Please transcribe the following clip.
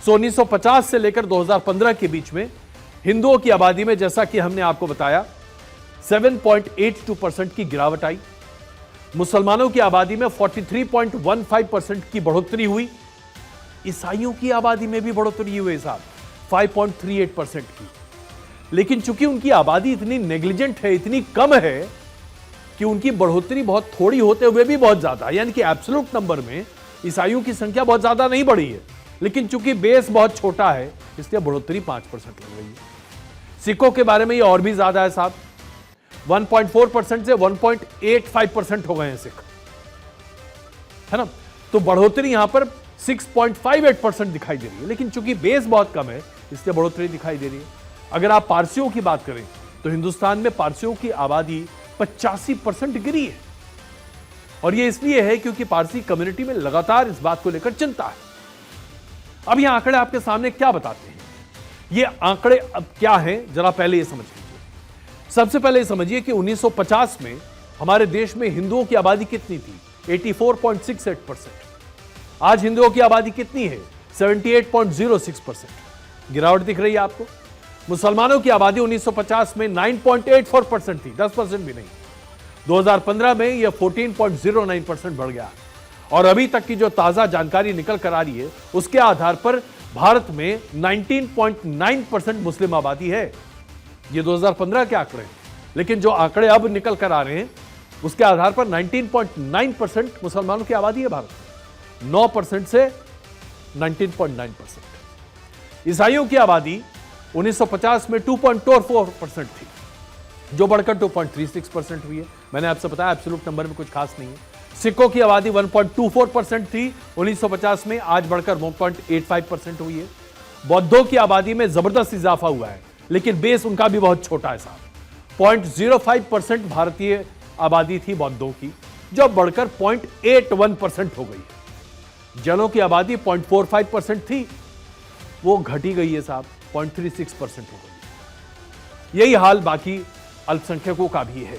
सो 1950 से लेकर 2015 के बीच में हिंदुओं की आबादी में, जैसा कि हमने आपको बताया, 7.82% की गिरावट आई। मुसलमानों की आबादी में 43.15% की बढ़ोतरी हुई। ईसाइयों की आबादी में भी बढ़ोतरी हुई साहब, 5.38% की। लेकिन चूंकि उनकी आबादी इतनी नेग्लिजेंट है, इतनी कम है कि उनकी बढ़ोतरी बहुत थोड़ी होते हुए भी बहुत ज्यादा, यानी कि एब्सोल्यूट नंबर में ईसाइयों की संख्या बहुत ज्यादा नहीं बढ़ी है, लेकिन चूंकि बेस बहुत छोटा है इसलिए बढ़ोतरी 5% लग रही है। सिखों के बारे में ये और भी ज्यादा है साहब, 1.4% से 1.85% हो गए हैं सिख, है ना। तो बढ़ोतरी यहां पर 6.58% दिखाई दे रही है, लेकिन चूंकि बेस बहुत कम है इसलिए बढ़ोतरी दिखाई दे रही है। अगर आप पारसियों की बात करें तो हिंदुस्तान में पारसियों की आबादी 85% गिरी है, और यह इसलिए है क्योंकि पारसी कम्युनिटी में लगातार इस बात को लेकर चिंता है। अब ये आंकड़े आपके सामने क्या बताते हैं, ये आंकड़े अब क्या हैं, जरा पहले ये समझ लीजिए। सबसे पहले ये समझिए कि 1950 में हमारे देश में हिंदुओं की आबादी कितनी थी, 84.68%। आज हिंदुओं की आबादी कितनी है, 78.06%। गिरावट दिख रही है आपको। मुसलमानों की आबादी 1950 में 9.84% थी, 10% भी नहीं। 2015 में यह 14.09% बढ़ गया, और अभी तक की जो ताजा जानकारी निकल कर आ रही है उसके आधार पर भारत में 19.9% मुस्लिम आबादी है। ये 2015 के आंकड़े हैं, लेकिन जो आंकड़े अब निकल कर आ रहे हैं उसके आधार पर 19.9% मुसलमानों की आबादी है भारत में, 9% से 19.9%। ईसाइयों की आबादी 1950 में 2.44% थी, जो बढ़कर 2.36% हुई है। मैंने आपसे बताया एब्सोल्यूट नंबर में कुछ खास नहीं है। सिखों की आबादी 1.24% थी 1950 में, आज बढ़कर 1.85% हुई है। बौद्धों की आबादी में जबरदस्त इजाफा हुआ है, लेकिन बेस उनका भी बहुत छोटा है साहब। 0.05% भारतीय आबादी थी बौद्धों की, जो बढ़कर 0.81% हो गई है। जैनों की आबादी 0.45% थी, वो घटी गई है साहब, 0.36% हो गई। यही हाल बाकी अल्पसंख्यकों का भी है।